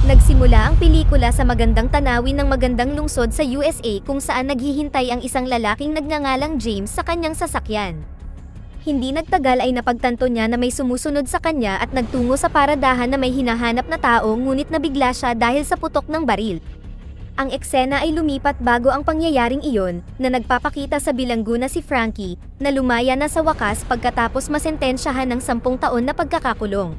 Nagsimula ang pelikula sa magandang tanawin ng magandang lungsod sa USA kung saan naghihintay ang isang lalaking nagngangalang James sa kanyang sasakyan. Hindi nagtagal ay napagtanto niya na may sumusunod sa kanya at nagtungo sa paradahan na may hinahanap na tao ngunit nabigla siya dahil sa putok ng baril. Ang eksena ay lumipat bago ang pangyayaring iyon, na nagpapakita sa bilanggo na si Frankie, na lumaya na sa wakas pagkatapos masentensyahan ng 10 taon na pagkakakulong.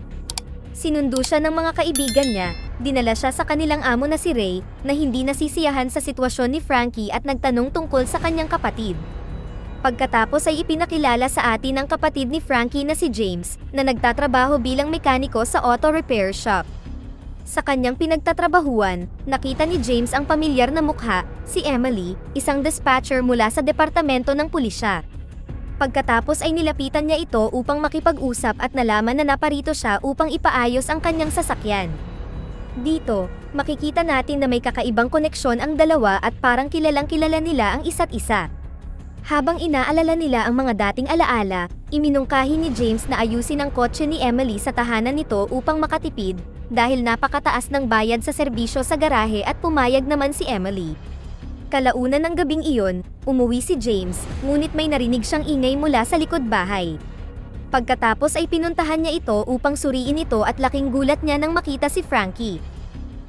Sinundo siya ng mga kaibigan niya, dinala siya sa kanilang amo na si Ray, na hindi nasisiyahan sa sitwasyon ni Frankie at nagtanong tungkol sa kanyang kapatid. Pagkatapos ay ipinakilala sa atin ang kapatid ni Frankie na si James, na nagtatrabaho bilang mekaniko sa auto repair shop. Sa kanyang pinagtatrabahuan, nakita ni James ang pamilyar na mukha, si Emily, isang dispatcher mula sa departamento ng pulisya. Pagkatapos ay nilapitan niya ito upang makipag-usap at nalaman na naparito siya upang ipaayos ang kanyang sasakyan. Dito, makikita natin na may kakaibang koneksyon ang dalawa at parang kilalang-kilala nila ang isa't isa. Habang inaalala nila ang mga dating alaala, iminungkahi ni James na ayusin ang kotse ni Emily sa tahanan nito upang makatipid, dahil napakataas ng bayad sa serbisyo sa garahe at pumayag naman si Emily. Kalaunan ng gabing iyon, umuwi si James, ngunit may narinig siyang ingay mula sa likod bahay. Pagkatapos ay pinuntahan niya ito upang suriin ito at laking gulat niya nang makita si Frankie.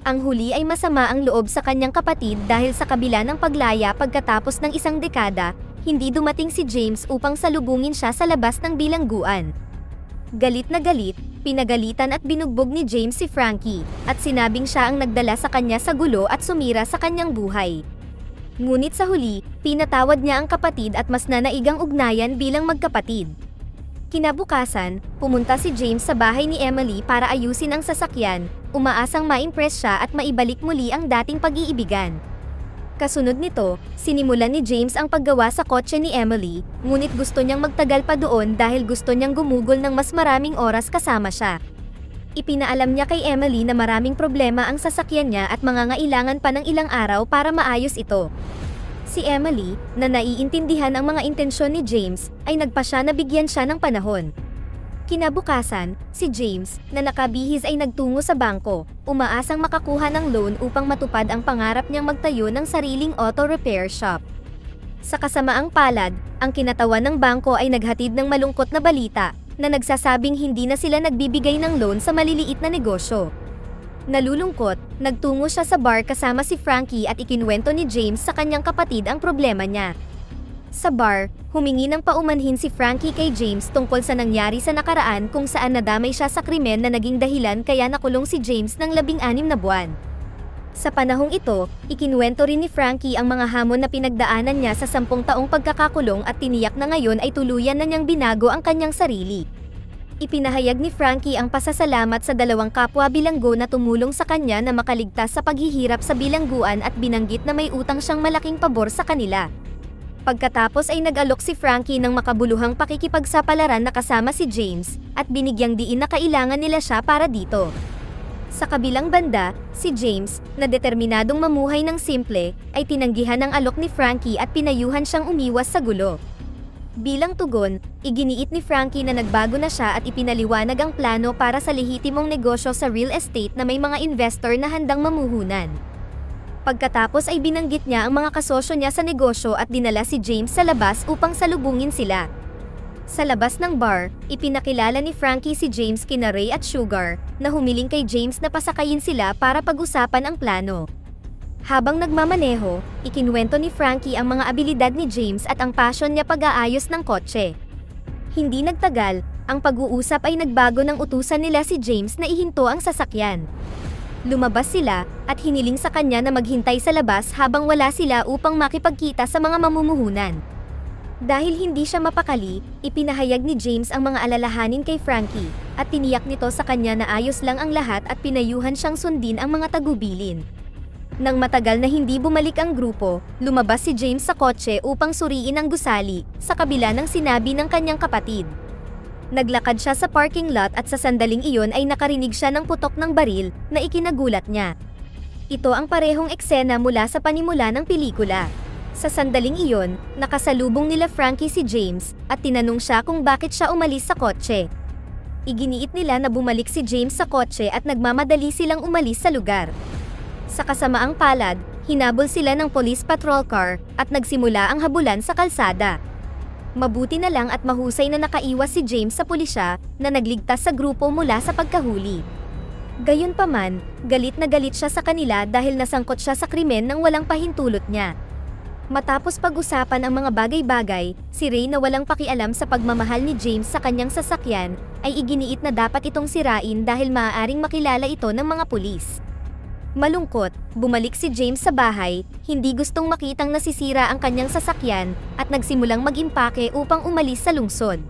Ang huli ay masama ang loob sa kanyang kapatid dahil sa kabila ng paglaya pagkatapos ng 1 dekada, hindi dumating si James upang salubungin siya sa labas ng bilangguan. Galit na galit, pinagalitan at binugbog ni James si Frankie, at sinabing siya ang nagdala sa kanya sa gulo at sumira sa kanyang buhay. Ngunit sa huli, pinatawad niya ang kapatid at mas nanaigang ugnayan bilang magkapatid. Kinabukasan, pumunta si James sa bahay ni Emily para ayusin ang sasakyan, umaasang ma-impress siya at maibalik muli ang dating pag-iibigan. Kasunod nito, sinimulan ni James ang paggawa sa kotse ni Emily, ngunit gusto niyang magtagal pa doon dahil gusto niyang gumugol ng mas maraming oras kasama siya. Ipinaalam niya kay Emily na maraming problema ang sasakyan niya at mangangailangan pa ng ilang araw para maayos ito. Si Emily, na naiintindihan ang mga intensyon ni James, ay nagpasya na bigyan siya ng panahon. Kinabukasan, si James, na nakabihis ay nagtungo sa bangko, umaasang makakuha ng loan upang matupad ang pangarap niyang magtayo ng sariling auto repair shop. Sa kasamaang palad, ang kinatawan ng bangko ay naghatid ng malungkot na balita, na nagsasabing hindi na sila nagbibigay ng loan sa maliliit na negosyo. Nalulungkot, nagtungo siya sa bar kasama si Frankie at ikinuwento ni James sa kanyang kapatid ang problema niya. Sa bar, humingi ng paumanhin si Frankie kay James tungkol sa nangyari sa nakaraan kung saan nadamay siya sa krimen na naging dahilan kaya nakulong si James ng 16 na buwan. Sa panahong ito, ikinuwento rin ni Frankie ang mga hamon na pinagdaanan niya sa 10 taong pagkakakulong at tiniyak na ngayon ay tuluyan na niyang binago ang kanyang sarili. Ipinahayag ni Frankie ang pasasalamat sa 2 kapwa bilanggo na tumulong sa kanya na makaligtas sa paghihirap sa bilangguan at binanggit na may utang siyang malaking pabor sa kanila. Pagkatapos ay nag-alok si Frankie ng makabuluhang pakikipagsapalaran na kasama si James, at binigyang diin na kailangan nila siya para dito. Sa kabilang banda, si James, na determinadong mamuhay ng simple, ay tinanggihan ng alok ni Frankie at pinayuhan siyang umiwas sa gulo. Bilang tugon, iginiit ni Frankie na nagbago na siya at ipinaliwanag ang plano para sa lehitimong negosyo sa real estate na may mga investor na handang mamuhunan. Pagkatapos ay binanggit niya ang mga kasosyo niya sa negosyo at dinala si James sa labas upang salubungin sila. Sa labas ng bar, ipinakilala ni Frankie si James kina Ray at Sugar, na humiling kay James na pasakayin sila para pag-usapan ang plano. Habang nagmamaneho, ikinuwento ni Frankie ang mga abilidad ni James at ang passion niya pag-aayos ng kotse. Hindi nagtagal, ang pag-uusap ay nagbago ng utusan nila si James na ihinto ang sasakyan. Lumabas sila, at hiniling sa kanya na maghintay sa labas habang wala sila upang makipagkita sa mga mamumuhunan. Dahil hindi siya mapakali, ipinahayag ni James ang mga alalahanin kay Frankie, at tiniyak nito sa kanya na ayos lang ang lahat at pinayuhan siyang sundin ang mga tagubilin. Nang matagal na hindi bumalik ang grupo, lumabas si James sa kotse upang suriin ang gusali, sa kabila ng sinabi ng kanyang kapatid. Naglakad siya sa parking lot at sa sandaling iyon ay nakarinig siya ng putok ng baril, na ikinagulat niya. Ito ang parehong eksena mula sa panimula ng pelikula. Sa sandaling iyon, nakasalubong nila Frankie si James, at tinanong siya kung bakit siya umalis sa kotse. Iginiit nila na bumalik si James sa kotse at nagmamadali silang umalis sa lugar. Sa kasamaang palad, hinabol sila ng police patrol car at nagsimula ang habulan sa kalsada. Mabuti na lang at mahusay na nakaiwas si James sa pulisya na nagligtas sa grupo mula sa pagkahuli. Gayunpaman, galit na galit siya sa kanila dahil nasangkot siya sa krimen nang walang pahintulot niya. Matapos pag-usapan ang mga bagay-bagay, si Ray na walang pakialam sa pagmamahal ni James sa kanyang sasakyan, ay iginiit na dapat itong sirain dahil maaaring makilala ito ng mga pulis. Malungkot, bumalik si James sa bahay, hindi gustong makitang nasisira ang kanyang sasakyan, at nagsimulang mag-impake upang umalis sa lungsod.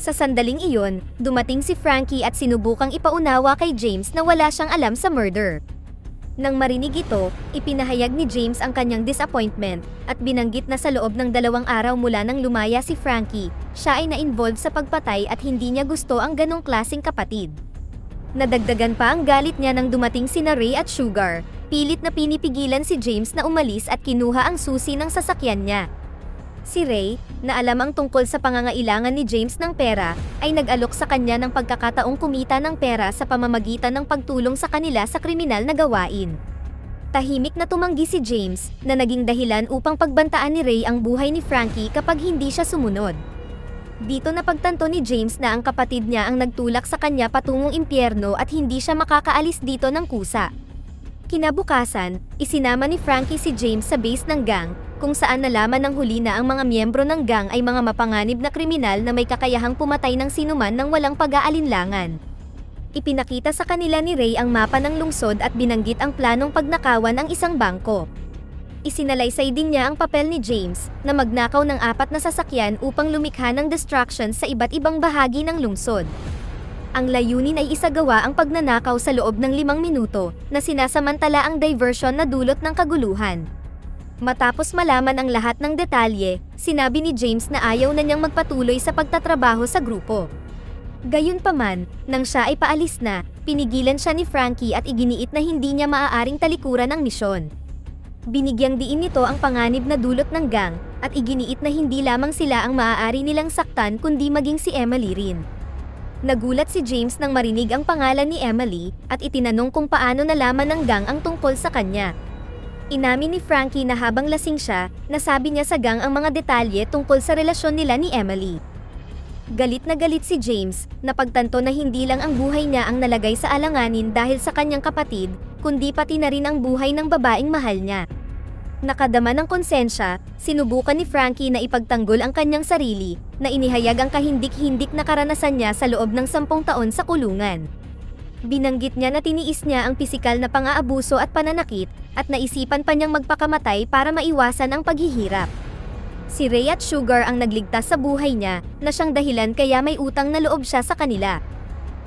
Sa sandaling iyon, dumating si Frankie at sinubukang ipaunawa kay James na wala siyang alam sa murder. Nang marinig ito, ipinahayag ni James ang kanyang disappointment, at binanggit na sa loob ng 2 araw mula nang lumaya si Frankie, siya ay na-involved sa pagpatay at hindi niya gusto ang ganong klaseng kapatid. Nadagdagan pa ang galit niya nang dumating sina Ray at Sugar, pilit na pinipigilan si James na umalis at kinuha ang susi ng sasakyan niya. Si Ray, na alam ang tungkol sa pangangailangan ni James ng pera, ay nag-alok sa kanya ng pagkakataong kumita ng pera sa pamamagitan ng pagtulong sa kanila sa kriminal na gawain. Tahimik na tumanggi si James, na naging dahilan upang pagbantaan ni Ray ang buhay ni Frankie kapag hindi siya sumunod. Dito napagtanto ni James na ang kapatid niya ang nagtulak sa kanya patungong impyerno at hindi siya makakaalis dito ng kusa. Kinabukasan, isinama ni Frankie si James sa base ng gang, kung saan nalaman ng huli na ang mga miyembro ng gang ay mga mapanganib na kriminal na may kakayahang pumatay ng sinuman nang walang pag-aalinlangan. Ipinakita sa kanila ni Ray ang mapa ng lungsod at binanggit ang planong pagnakawan ang isang bangko. Isinalaysay din niya ang papel ni James na magnakaw ng 4 na sasakyan upang lumikha ng distraction sa iba't ibang bahagi ng lungsod. Ang layunin ay isagawa ang pagnanakaw sa loob ng 5 minuto na sinasamantala ang diversion na dulot ng kaguluhan. Matapos malaman ang lahat ng detalye, sinabi ni James na ayaw na niyang magpatuloy sa pagtatrabaho sa grupo. Gayunpaman, nang siya ay paalis na, pinigilan siya ni Frankie at iginiit na hindi niya maaaring talikuran ang misyon. Binigyang diin nito ang panganib na dulot ng gang, at iginiit na hindi lamang sila ang maaari nilang saktan kundi maging si Emily rin. Nagulat si James nang marinig ang pangalan ni Emily, at itinanong kung paano nalaman ng gang ang tungkol sa kanya. Inamin ni Frankie na habang lasing siya, nasabi niya sa gang ang mga detalye tungkol sa relasyon nila ni Emily. Galit na galit si James, napagtanto na hindi lang ang buhay niya ang nalagay sa alanganin dahil sa kanyang kapatid, kundi pati na rin ang buhay ng babaeng mahal niya. Nakadama ng konsensya, sinubukan ni Frankie na ipagtanggol ang kanyang sarili, na inihayag ang kahindik-hindik na karanasan niya sa loob ng 10 taon sa kulungan. Binanggit niya na tiniis niya ang pisikal na pang-aabuso at pananakit, at naisipan pa niyang magpakamatay para maiwasan ang paghihirap. Si Ray at Sugar ang nagligtas sa buhay niya, na siyang dahilan kaya may utang na loob siya sa kanila.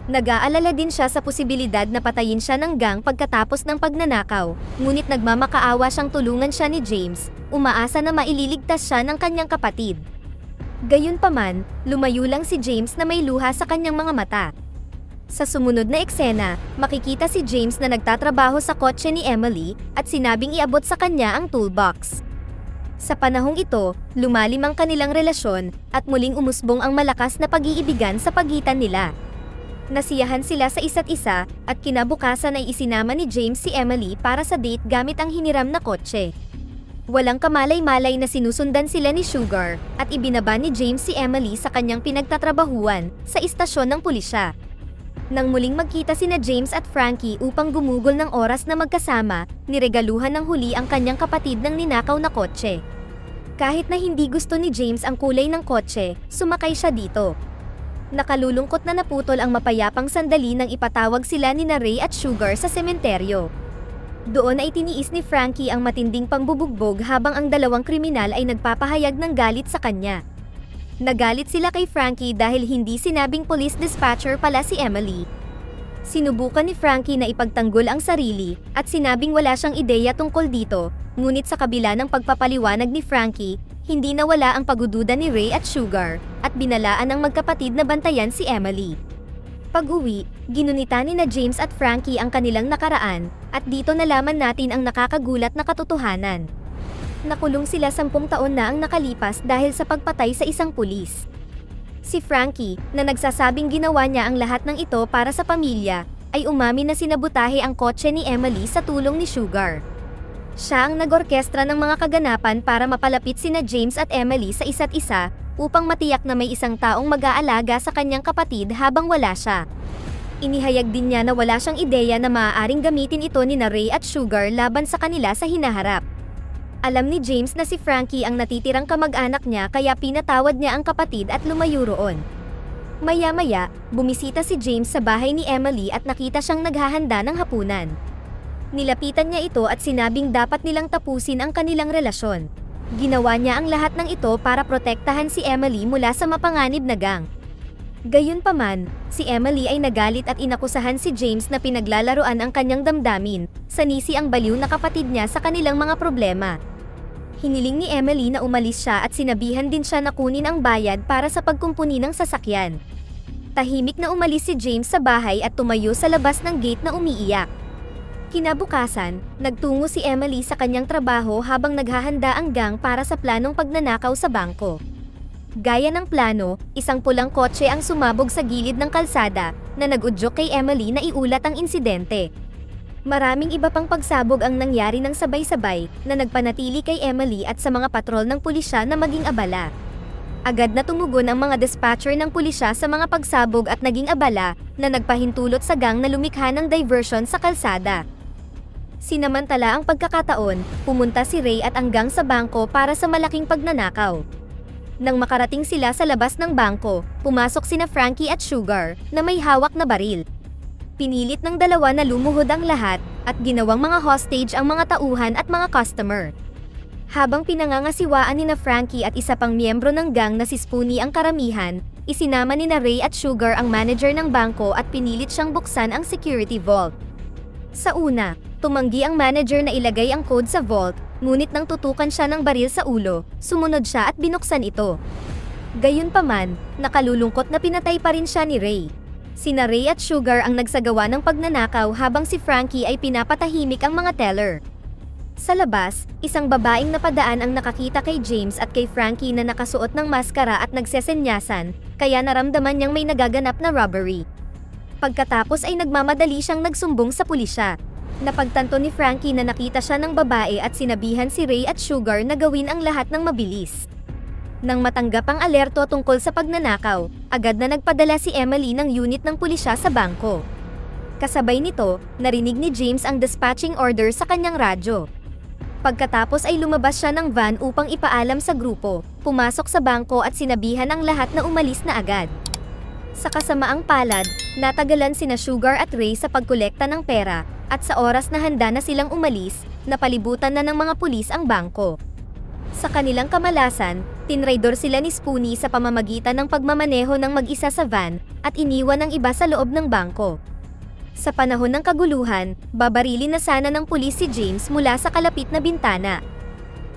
Nag-aalala din siya sa posibilidad na patayin siya ng gang pagkatapos ng pagnanakaw, ngunit nagmamakaawa siyang tulungan siya ni James, umaasa na maililigtas siya ng kanyang kapatid. Gayunpaman, lumayo lang si James na may luha sa kanyang mga mata. Sa sumunod na eksena, makikita si James na nagtatrabaho sa kotse ni Emily at sinabing iabot sa kanya ang toolbox. Sa panahong ito, lumalim ang kanilang relasyon at muling umusbong ang malakas na pag-iibigan sa pagitan nila. Nasiyahan sila sa isa't isa at kinabukasan ay isinama ni James si Emily para sa date gamit ang hiniram na kotse. Walang kamalay-malay na sinusundan sila ni Sugar at ibinaba ni James si Emily sa kanyang pinagtatrabahuan sa istasyon ng pulisya. Nang muling magkita sina James at Frankie upang gumugol ng oras na magkasama, niregaluhan ng huli ang kanyang kapatid ng ninakaw na kotse. Kahit na hindi gusto ni James ang kulay ng kotse, sumakay siya dito. Nakalulungkot na naputol ang mapayapang sandali nang ipatawag sila ni Ray at Sugar sa sementeryo. Doon ay tiniis ni Frankie ang matinding pangbubugbog habang ang 2 kriminal ay nagpapahayag ng galit sa kanya. Nagalit sila kay Frankie dahil hindi sinabing police dispatcher pala si Emily. Sinubukan ni Frankie na ipagtanggol ang sarili at sinabing wala siyang ideya tungkol dito, ngunit sa kabila ng pagpapaliwanag ni Frankie, hindi nawala ang pagdududa ni Ray at Sugar at binalaan ng magkapatid na bantayan si Emily. Pag-uwi, ginunita ni na James at Frankie ang kanilang nakaraan at dito nalaman natin ang nakakagulat na katotohanan. Nakulong sila 10 taon na ang nakalipas dahil sa pagpatay sa isang pulis. Si Frankie, na nagsasabing ginawa niya ang lahat ng ito para sa pamilya, ay umamin na sinabotahe ang kotse ni Emily sa tulong ni Sugar. Siya ang nag-orkestra ng mga kaganapan para mapalapit sina James at Emily sa isa't isa, upang matiyak na may isang taong mag-aalaga sa kanyang kapatid habang wala siya. Inihayag din niya na wala siyang ideya na maaaring gamitin ito ni Ray at Sugar laban sa kanila sa hinaharap. Alam ni James na si Frankie ang natitirang kamag-anak niya kaya pinatawad niya ang kapatid at lumayo roon. Maya-maya, bumisita si James sa bahay ni Emily at nakita siyang naghahanda ng hapunan. Nilapitan niya ito at sinabing dapat nilang tapusin ang kanilang relasyon. Ginawa niya ang lahat ng ito para protektahan si Emily mula sa mapanganib na gang. Gayunpaman, si Emily ay nagalit at inakusahan si James na pinaglalaroan ang kanyang damdamin, sanisi ang baliw na kapatid niya sa kanilang mga problema. Hiniling ni Emily na umalis siya at sinabihan din siya na kunin ang bayad para sa pagkumpuni ng sasakyan. Tahimik na umalis si James sa bahay at tumayo sa labas ng gate na umiiyak. Kinabukasan, nagtungo si Emily sa kanyang trabaho habang naghahanda ang gang para sa planong pagnanakaw sa bangko. Gaya ng plano, isang pulang kotse ang sumabog sa gilid ng kalsada na nag-udyok kay Emily na iulat ang insidente. Maraming iba pang pagsabog ang nangyari ng sabay-sabay na nagpanatili kay Emily at sa mga patrol ng pulisya na maging abala. Agad na tumugon ang mga dispatcher ng pulisya sa mga pagsabog at naging abala na nagpahintulot sa gang na lumikha ng diversion sa kalsada. Sinamantala ang pagkakataon, pumunta si Ray at ang gang sa bangko para sa malaking pagnanakaw. Nang makarating sila sa labas ng bangko, pumasok sina Frankie at Sugar na may hawak na baril. Pinilit ng dalawa na lumuhod ang lahat at ginawang mga hostage ang mga tauhan at mga customer. Habang pinangangasiwaan ni na Frankie at isa pang miyembro ng gang na si Spoonie ang karamihan, isinama ni na Ray at Sugar ang manager ng bangko at pinilit siyang buksan ang security vault. Sa una, tumanggi ang manager na ilagay ang code sa vault, ngunit nang tutukan siya ng baril sa ulo, sumunod siya at binuksan ito. Gayunpaman, nakalulungkot na pinatay pa rin siya ni Ray. Sina Ray at Sugar ang nagsagawa ng pagnanakaw habang si Frankie ay pinapatahimik ang mga teller. Sa labas, isang babaeng napadaan ang nakakita kay James at kay Frankie na nakasuot ng maskara at nagsesenyasan, kaya naramdaman niyang may nagaganap na robbery. Pagkatapos ay nagmamadali siyang nagsumbong sa pulisya. Napagtanto ni Frankie na nakita siya ng babae at sinabihan si Ray at Sugar na gawin ang lahat ng mabilis. Nang matanggap ang alerto tungkol sa pagnanakaw, agad na nagpadala si Emily ng unit ng pulisya sa bangko. Kasabay nito, narinig ni James ang dispatching order sa kanyang radyo. Pagkatapos ay lumabas siya ng van upang ipaalam sa grupo, pumasok sa bangko at sinabihan ang lahat na umalis na agad. Sa kasamaang palad, natagalan sina Sugar at Ray sa pagkolekta ng pera, at sa oras na handa na silang umalis, napalibutan na ng mga pulis ang bangko. Sa kanilang kamalasan, tinraidor sila ni Spoonie sa pamamagitan ng pagmamaneho ng mag-isa sa van, at iniwan ang iba sa loob ng bangko. Sa panahon ng kaguluhan, babarilin na sana ng pulis si James mula sa kalapit na bintana.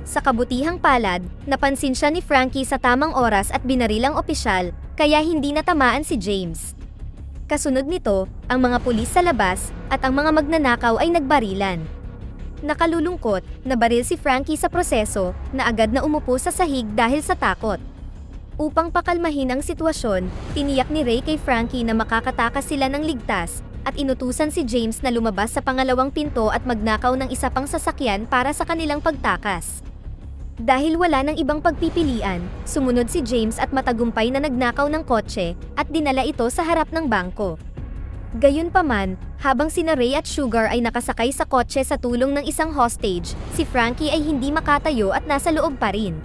Sa kabutihang palad, napansin siya ni Frankie sa tamang oras at binaril ang opisyal, kaya hindi natamaan si James. Kasunod nito, ang mga pulis sa labas, at ang mga magnanakaw ay nagbarilan. Nakalulungkot, nabaril si Frankie sa proseso, na agad na umupo sa sahig dahil sa takot. Upang pakalmahin ang sitwasyon, tiniyak ni Ray kay Frankie na makakatakas sila ng ligtas, at inutusan si James na lumabas sa pangalawang pinto at magnakaw ng isa pang sasakyan para sa kanilang pagtakas. Dahil wala ng ibang pagpipilian, sumunod si James at matagumpay na nagnakaw ng kotse, at dinala ito sa harap ng bangko. Gayunpaman, habang sina Ray at Sugar ay nakasakay sa kotse sa tulong ng isang hostage, si Frankie ay hindi makatayo at nasa loob pa rin.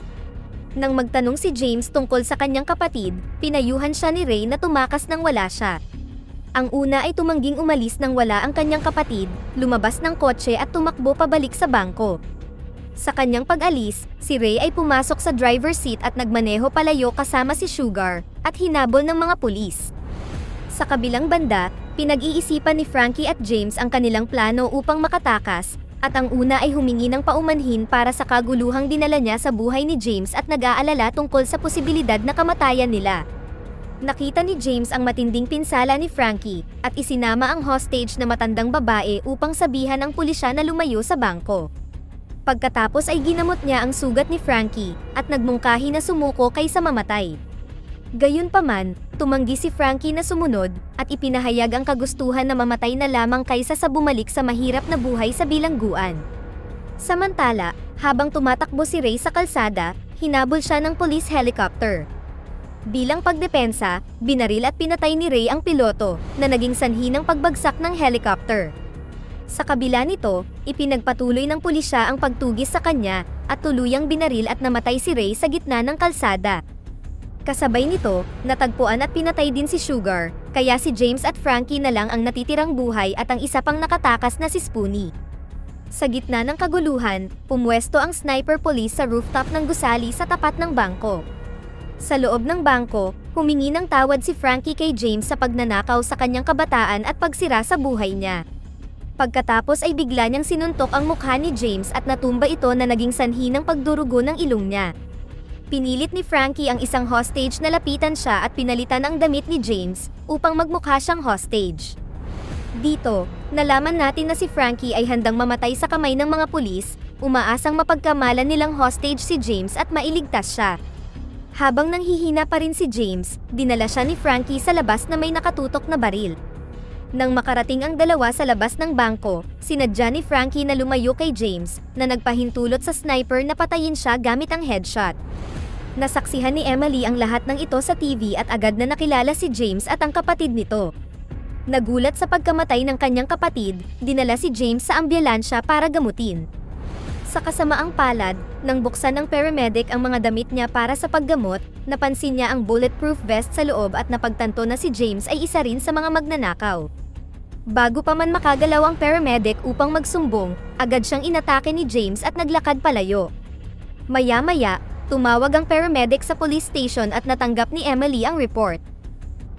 Nang magtanong si James tungkol sa kanyang kapatid, pinayuhan siya ni Ray na tumakas nang wala siya. Ang una ay tumangging umalis nang wala ang kanyang kapatid, lumabas ng kotse at tumakbo pabalik sa bangko. Sa kanyang pag-alis, si Ray ay pumasok sa driver's seat at nagmaneho palayo kasama si Sugar, at hinabol ng mga pulis. Sa kabilang banda, pinag-iisipan ni Frankie at James ang kanilang plano upang makatakas, at ang una ay humingi ng paumanhin para sa kaguluhang dinala niya sa buhay ni James at nag-aalala tungkol sa posibilidad na kamatayan nila. Nakita ni James ang matinding pinsala ni Frankie, at isinama ang hostage na matandang babae upang sabihan ang pulisya na lumayo sa bangko. Pagkatapos ay ginamot niya ang sugat ni Frankie, at nagmungkahi na sumuko kaysa mamatay. Gayunpaman, tumanggi si Frankie na sumunod, at ipinahayag ang kagustuhan na mamatay na lamang kaysa sa bumalik sa mahirap na buhay sa bilangguan. Samantala, habang tumatakbo si Ray sa kalsada, hinabol siya ng police helicopter. Bilang pagdepensa, binaril at pinatay ni Ray ang piloto, na naging sanhi ng pagbagsak ng helicopter. Sa kabila nito, ipinagpatuloy ng pulisya ang pagtugis sa kanya, at tuluyang binaril at namatay si Ray sa gitna ng kalsada. Kasabay nito, natagpuan at pinatay din si Sugar, kaya si James at Frankie na lang ang natitirang buhay at ang isa pang nakatakas na si Spoonie. Sa gitna ng kaguluhan, pumwesto ang sniper police sa rooftop ng gusali sa tapat ng bangko. Sa loob ng bangko, humingi ng tawad si Frankie kay James sa pagnanakaw sa kanyang kabataan at pagsira sa buhay niya. Pagkatapos ay bigla niyang sinuntok ang mukha ni James at natumba ito na naging sanhi ng pagdurugo ng ilong niya. Pinilit ni Frankie ang isang hostage na lapitan siya at pinalitan ang damit ni James upang magmukha siyang hostage. Dito, nalaman natin na si Frankie ay handang mamatay sa kamay ng mga pulis, umaasang mapagkamalan nilang hostage si James at mailigtas siya. Habang nanghihina pa rin si James, dinala siya ni Frankie sa labas na may nakatutok na baril. Nang makarating ang dalawa sa labas ng bangko, sinadya ni Frankie na lumayo kay James, na nagpahintulot sa sniper na patayin siya gamit ang headshot. Nasaksihan ni Emily ang lahat ng ito sa TV at agad na nakilala si James at ang kapatid nito. Nagulat sa pagkamatay ng kanyang kapatid, dinala si James sa ambulansya para gamutin. Sa kasamaang palad, nang buksan ng paramedic ang mga damit niya para sa paggamot, napansin niya ang bulletproof vest sa loob at napagtanto na si James ay isa rin sa mga magnanakaw. Bago pa man makagalaw ang paramedic upang magsumbong, agad siyang inatake ni James at naglakad palayo. Maya-maya, tumawag ang paramedic sa police station at natanggap ni Emily ang report.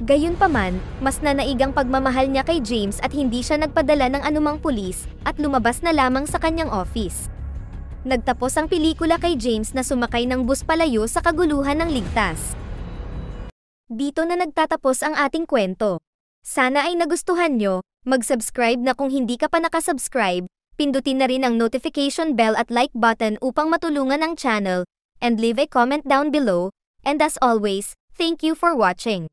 Gayunpaman, mas nanaig ang pagmamahal niya kay James at hindi siya nagpadala ng anumang pulis, at lumabas na lamang sa kanyang office. Nagtapos ang pelikula kay James na sumakay ng bus palayo sa kaguluhan ng ligtas. Dito na nagtatapos ang ating kwento. Sana ay nagustuhan nyo, mag-subscribe na kung hindi ka pa nakasubscribe, pindutin na rin ang notification bell at like button upang matulungan ang channel, and leave a comment down below, and as always, thank you for watching.